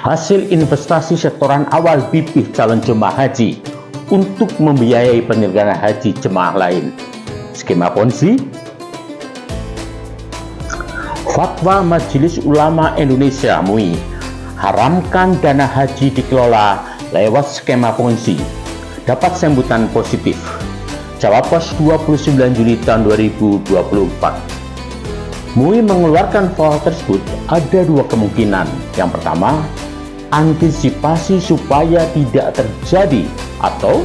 hasil investasi setoran awal BPIH calon jemaah haji untuk membiayai penyelenggaraan haji jemaah lain. Skema Ponzi. Fatwa Majelis Ulama Indonesia MUI haramkan dana haji dikelola lewat skema Ponzi dapat sambutan positif. Jawab Pos 29 Juli tahun 2024. MUI mengeluarkan fatwa tersebut ada dua kemungkinan. Yang pertama, antisipasi supaya tidak terjadi, atau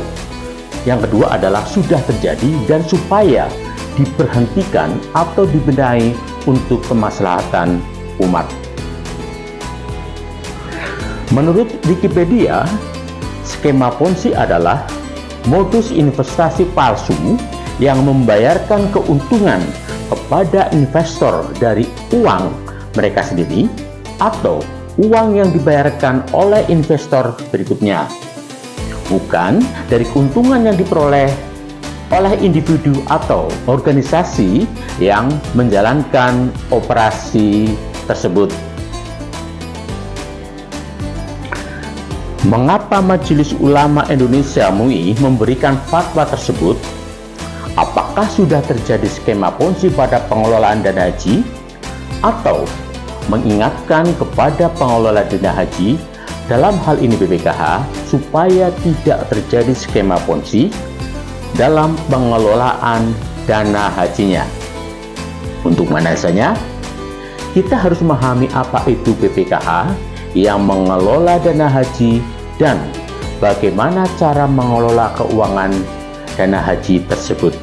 yang kedua adalah sudah terjadi dan supaya diberhentikan atau dibenahi untuk kemaslahatan umat. Menurut Wikipedia, skema Ponzi adalah modus investasi palsu yang membayarkan keuntungan kepada investor dari uang mereka sendiri atau uang yang dibayarkan oleh investor berikutnya, bukan dari keuntungan yang diperoleh oleh individu atau organisasi yang menjalankan operasi tersebut. Mengapa Majelis Ulama Indonesia MUI memberikan fatwa tersebut? Apakah sudah terjadi skema Ponzi pada pengelolaan dana haji? Atau mengingatkan kepada pengelola dana haji, dalam hal ini BPKH, supaya tidak terjadi skema Ponzi dalam pengelolaan dana hajinya? Untuk menganalisanya, kita harus memahami apa itu BPKH yang mengelola dana haji dan bagaimana cara mengelola keuangan dana haji tersebut.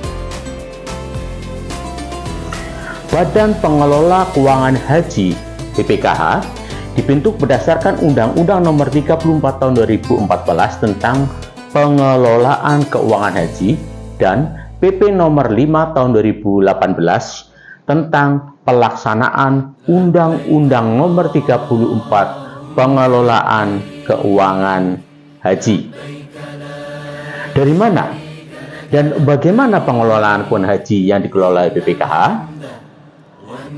Badan Pengelola Keuangan Haji BPKH dibentuk berdasarkan Undang-Undang Nomor 34 Tahun 2014 tentang Pengelolaan Keuangan Haji dan PP Nomor 5 Tahun 2018 tentang pelaksanaan Undang-Undang Nomor 34 Pengelolaan Keuangan Haji. Dari mana dan bagaimana pengelolaan keuangan haji yang dikelola BPKH?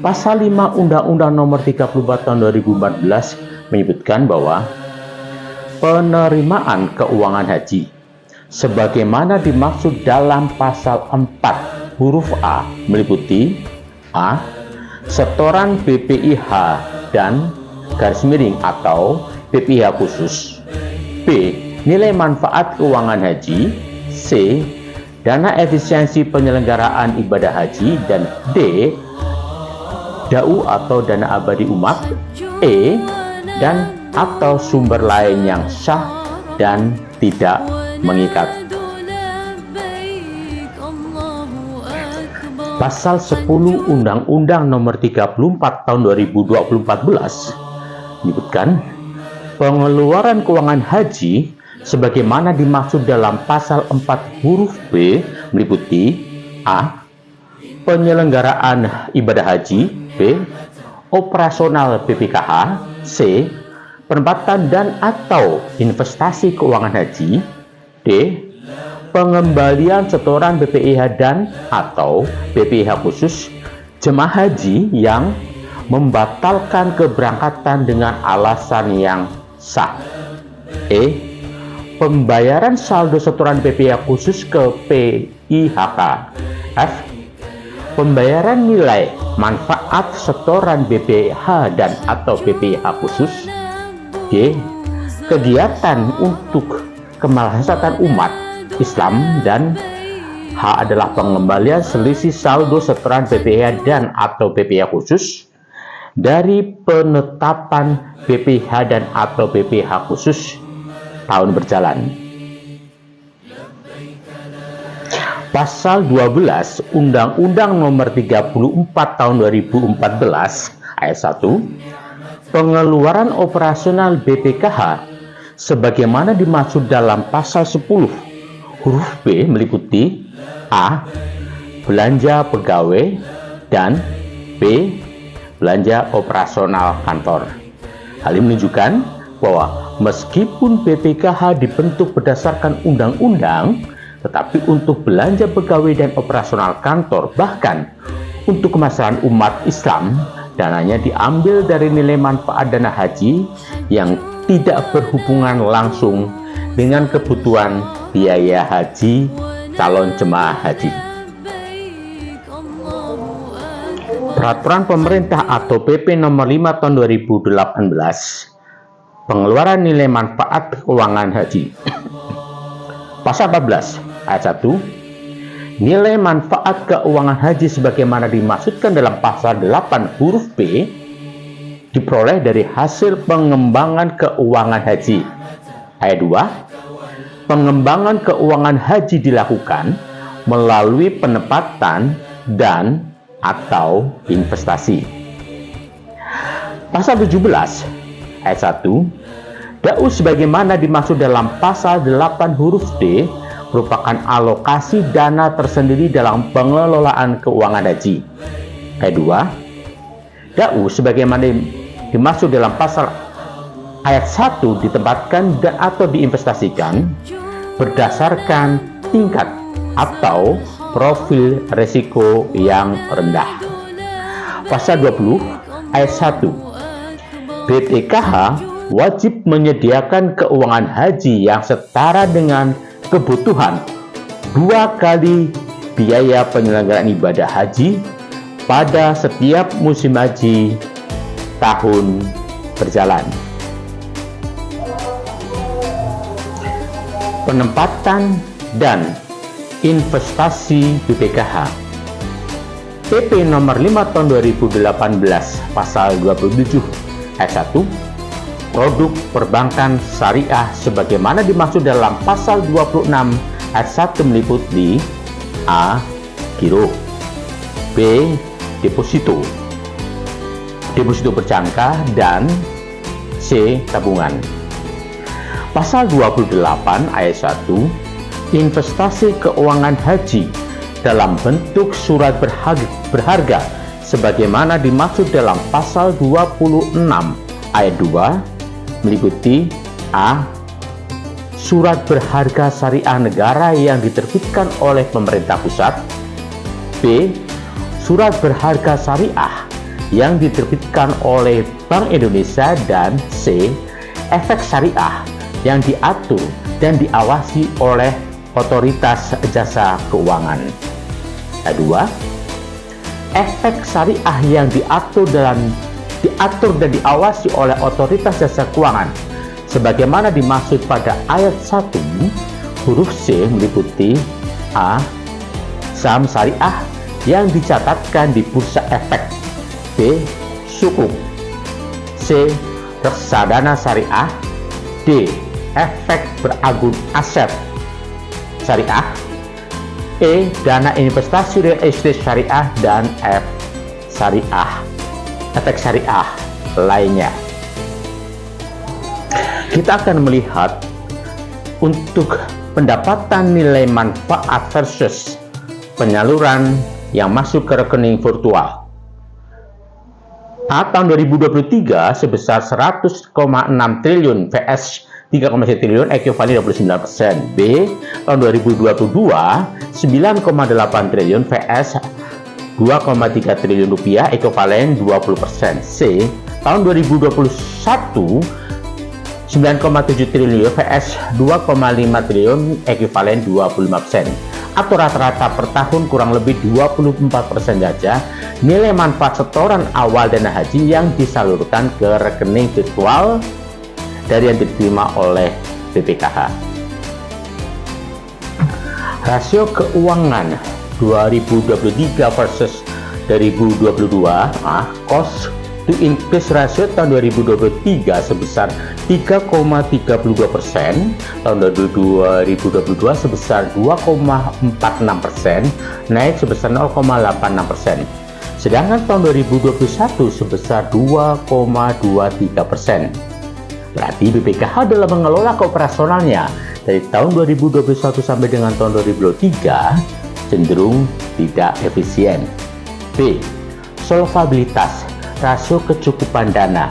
Pasal 5 Undang-Undang Nomor 34 Tahun 2014 menyebutkan bahwa penerimaan keuangan haji sebagaimana dimaksud dalam pasal 4 huruf A meliputi A. Setoran BPIH dan garis miring atau BPIH khusus, B. Nilai manfaat keuangan haji, C. Dana efisiensi penyelenggaraan ibadah haji, dan D. DAU atau dana abadi umat, E. dan atau sumber lain yang sah dan tidak mengikat. Pasal 10 Undang-Undang Nomor 34 Tahun 2014 menyebutkan pengeluaran keuangan haji sebagaimana dimaksud dalam pasal 4 huruf B meliputi A. Penyelenggaraan ibadah haji, B. Operasional BPKH, C. Penempatan dan atau investasi keuangan haji, D. Pengembalian setoran BPIH dan atau BPIH khusus jemaah haji yang membatalkan keberangkatan dengan alasan yang sah, E. Pembayaran saldo setoran BPIH khusus ke PIHK, F. Pembayaran nilai manfaat setoran BPIH dan atau BPIH khusus, G. Kegiatan untuk kemaslahatan umat Islam, dan H adalah pengembalian selisih saldo setoran BPIH dan atau BPIH khusus dari penetapan BPIH dan atau BPIH khusus tahun berjalan. Pasal 12 Undang-Undang Nomor 34 Tahun 2014 ayat 1, pengeluaran operasional BPKH sebagaimana dimaksud dalam pasal 10 huruf B meliputi A. Belanja pegawai dan B. Belanja operasional kantor. Hal ini menunjukkan bahwa meskipun BPKH dibentuk berdasarkan undang-undang, tetapi untuk belanja pegawai dan operasional kantor, bahkan untuk kemaslahatan umat Islam, dananya diambil dari nilai manfaat dana haji yang tidak berhubungan langsung dengan kebutuhan biaya haji calon jemaah haji. Peraturan pemerintah atau PP nomor 5 tahun 2018 pengeluaran nilai manfaat keuangan haji. Pasal 14 ayat 1, nilai manfaat keuangan haji sebagaimana dimaksudkan dalam pasal 8 huruf B diperoleh dari hasil pengembangan keuangan haji. Ayat 2, pengembangan keuangan haji dilakukan melalui penempatan dan atau investasi. Pasal 17 ayat 1, DAU sebagaimana dimaksud dalam pasal 8 huruf D merupakan alokasi dana tersendiri dalam pengelolaan keuangan haji. Ayat 2, DAU sebagaimana dimaksud dalam pasal ayat 1 ditempatkan dan atau diinvestasikan berdasarkan tingkat atau profil risiko yang rendah. Pasal 20 ayat 1, BPKH wajib menyediakan keuangan haji yang setara dengan kebutuhan 2 kali biaya penyelenggaraan ibadah haji pada setiap musim haji tahun berjalan. Penempatan dan investasi BPKH. PP nomor 5 tahun 2018 pasal 27 ayat 1, produk perbankan syariah sebagaimana dimaksud dalam pasal 26 ayat 1 meliputi A. Giro, B. Deposito berjangka, dan C. Tabungan. Pasal 28 ayat 1, investasi keuangan haji dalam bentuk surat berharga sebagaimana dimaksud dalam pasal 26 ayat 2 meliputi A. Surat berharga syariah negara yang diterbitkan oleh pemerintah pusat, B. Surat berharga syariah yang diterbitkan oleh Bank Indonesia, dan C. Efek syariah yang diatur dan diawasi oleh Otoritas Jasa Keuangan. Kedua, efek syariah yang diatur dan diawasi oleh Otoritas Jasa Keuangan sebagaimana dimaksud pada ayat 1 huruf C meliputi A. Saham syariah yang dicatatkan di Bursa Efek, B. Sukuk, C. Reksadana syariah, D. Efek beragun aset syariah, E. Dana investasi real estate syariah, dan F. Efek syariah lainnya. Kita akan melihat untuk pendapatan nilai manfaat versus penyaluran yang masuk ke rekening virtual. A tahun 2023 sebesar 100,6 triliun vs 3,1 triliun ekuivalen 29%. B tahun 2022 9,8 triliun vs 2,3 triliun rupiah ekuivalen 20%. C tahun 2021 9,7 triliun vs 2,5 triliun ekuivalen 25%. Atau rata-rata per tahun kurang lebih 24% saja nilai manfaat setoran awal dana haji yang disalurkan ke rekening virtual dari yang diterima oleh BPKH. Rasio keuangan 2023 versus 2022, cost to increase ratio tahun 2023 sebesar 3,32%, tahun 2022 sebesar 2,46%, naik sebesar 0,86%. Sedangkan tahun 2021 sebesar 2,23%. Berarti BPKH dalam mengelola keoperasionalnya dari tahun 2021 sampai dengan tahun 2023 cenderung tidak efisien. B. Solvabilitas rasio kecukupan dana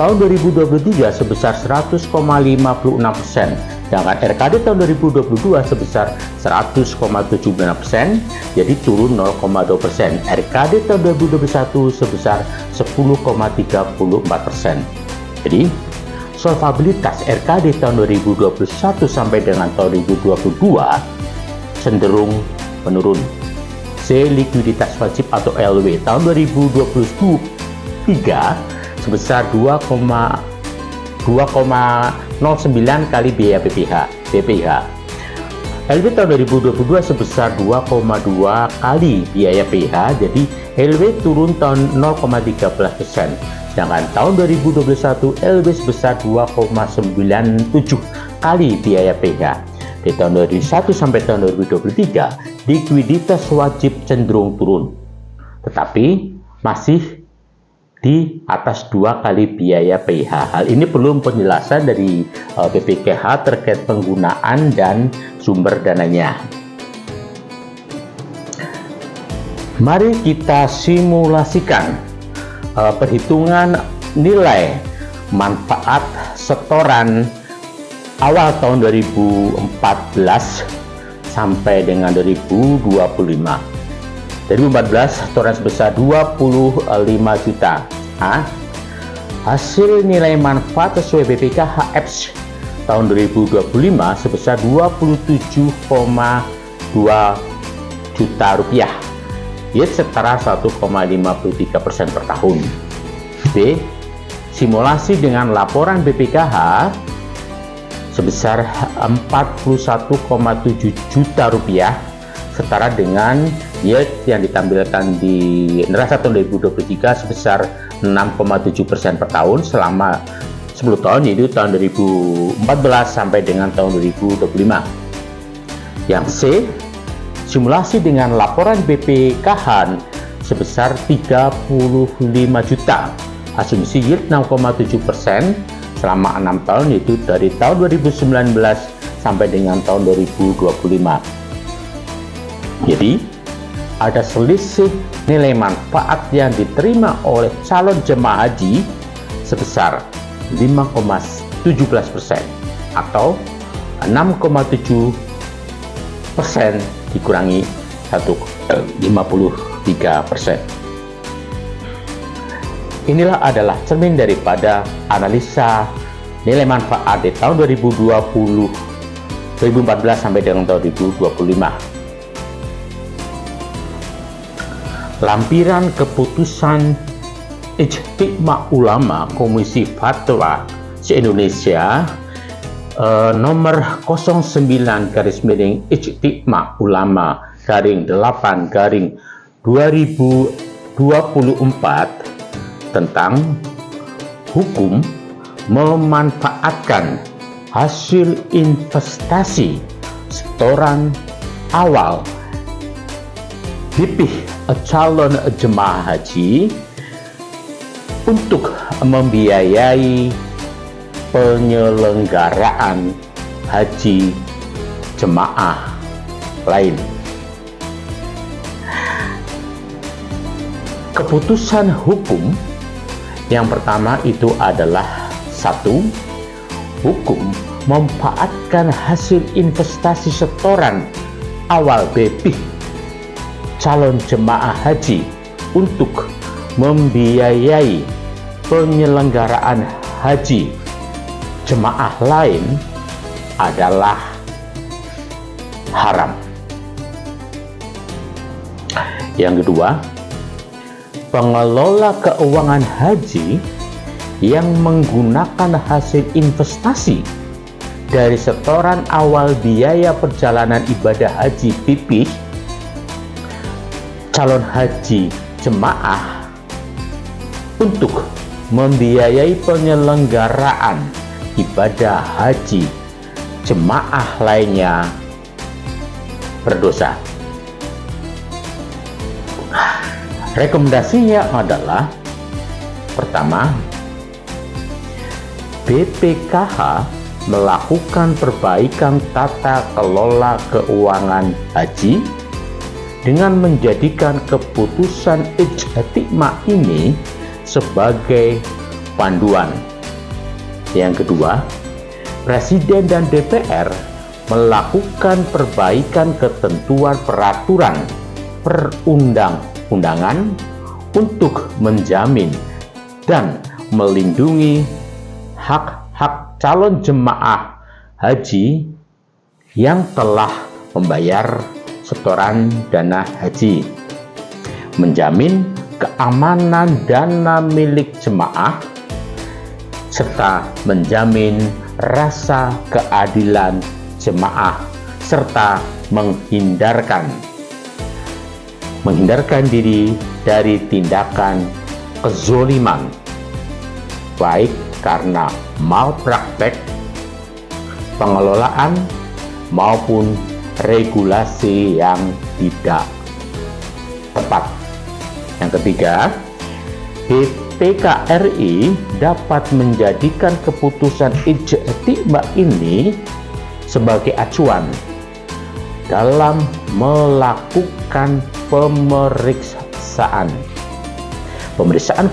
tahun 2023 sebesar 100,56%, sedangkan RKD tahun 2022 sebesar 100,79%, jadi turun 0,2%. RKD tahun 2021 sebesar 10,34%. Jadi solvabilitas RKD tahun 2021 sampai dengan tahun 2022 cenderung menurun. C. Likuiditas wajib atau LW tahun 2023 sebesar 2,09 kali biaya BPIH. LW tahun 2022 sebesar 2,2 kali biaya PIH, jadi LW turun tahun 0,13%. Sedangkan tahun 2021 LW sebesar 2,97 kali biaya PIH. Di tahun 2021 sampai tahun 2023, likuiditas wajib cenderung turun, tetapi masih di atas 2 kali biaya PIH. Hal ini belum penjelasan dari BPKH terkait penggunaan dan sumber dananya. Mari kita simulasikan perhitungan nilai manfaat setoran awal tahun 2014 sampai dengan 2025. 2014 setoran sebesar 25 juta. Hasil nilai manfaat sesuai BPKH EPS tahun 2025 sebesar 27,2 juta rupiah, yaitu setara 1,53% per tahun. B. Simulasi dengan laporan BPKH sebesar 41,7 juta rupiah, setara dengan yield yang ditampilkan di neraca tahun 2023 sebesar 6,7% per tahun selama 10 tahun, yaitu tahun 2014 sampai dengan tahun 2025. Yang C. Simulasi dengan laporan BPKH sebesar 35 juta, asumsi yield 6,7% selama 6 tahun, yaitu dari tahun 2019 sampai dengan tahun 2025. Jadi ada selisih nilai manfaat yang diterima oleh calon jemaah haji sebesar 5,17% atau 6,7% dikurangi 53%. Inilah adalah cermin daripada analisa nilai manfaat di tahun 2014 sampai dengan tahun 2025. Lampiran keputusan Ijtima Ulama Komisi Fatwa se-Indonesia nomor 09 Ijtima Ulama /2024 tentang hukum memanfaatkan hasil investasi setoran awal BPIH calon jemaah haji untuk membiayai penyelenggaraan haji jemaah lain. Keputusan hukum yang pertama itu adalah 1. Hukum memanfaatkan hasil investasi setoran awal BPIH calon jemaah haji untuk membiayai penyelenggaraan haji jemaah lain adalah haram. Yang kedua, pengelola keuangan haji yang menggunakan hasil investasi dari setoran awal biaya perjalanan ibadah haji BPIH calon haji jemaah untuk membiayai penyelenggaraan ibadah haji jemaah lainnya berdosa. Rekomendasinya adalah pertama, BPKH melakukan perbaikan tata kelola keuangan haji dengan menjadikan keputusan Ijtima ini sebagai panduan. Yang kedua, Presiden dan DPR melakukan perbaikan ketentuan peraturan perundang-undangan untuk menjamin dan melindungi hak hak calon jemaah haji yang telah membayar setoran dana haji, menjamin keamanan dana milik jemaah, serta menjamin rasa keadilan jemaah, serta menghindarkan diri dari tindakan kezoliman, baik karena malpraktek pengelolaan maupun regulasi yang tidak tepat. Yang ketiga, BPK RI dapat menjadikan keputusan ijtima ini sebagai acuan dalam melakukan pemeriksaan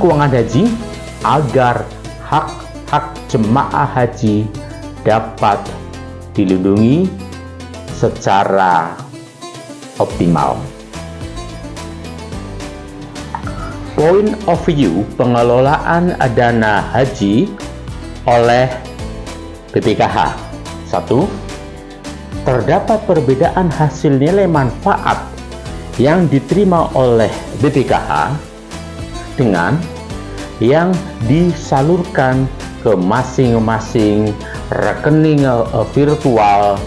keuangan haji agar hak-hak jemaah haji dapat dilindungi secara optimal. Point of view pengelolaan dana haji oleh BPKH. 1. Terdapat perbedaan hasil nilai manfaat yang diterima oleh BPKH dengan yang disalurkan ke masing-masing rekening virtual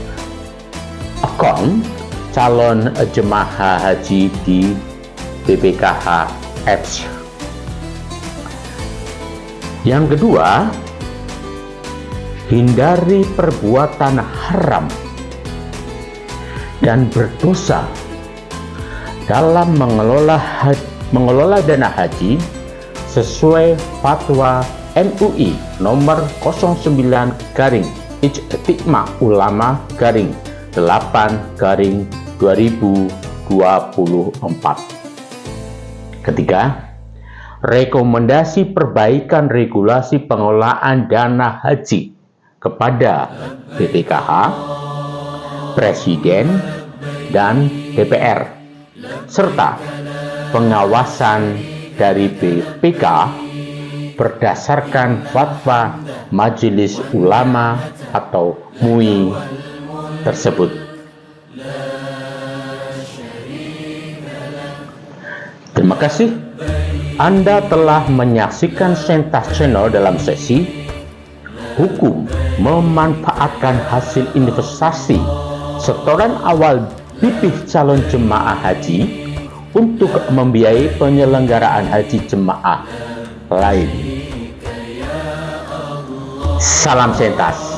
account calon jemaah haji di BPKH Apps. Yang kedua, hindari perbuatan haram dan berdosa dalam mengelola dana haji sesuai fatwa MUI nomor 09/Ijtima Ulama /8/2024. Ketiga, rekomendasi perbaikan regulasi pengelolaan dana haji kepada BPKH, Presiden, dan DPR, serta pengawasan dari BPK berdasarkan fatwa Majelis Ulama atau MUI tersebut. Terima kasih Anda telah menyaksikan Sentas Channel dalam sesi Hukum memanfaatkan hasil investasi setoran awal BPIH calon jemaah haji untuk membiayai penyelenggaraan haji jemaah lain. Salam Sentas.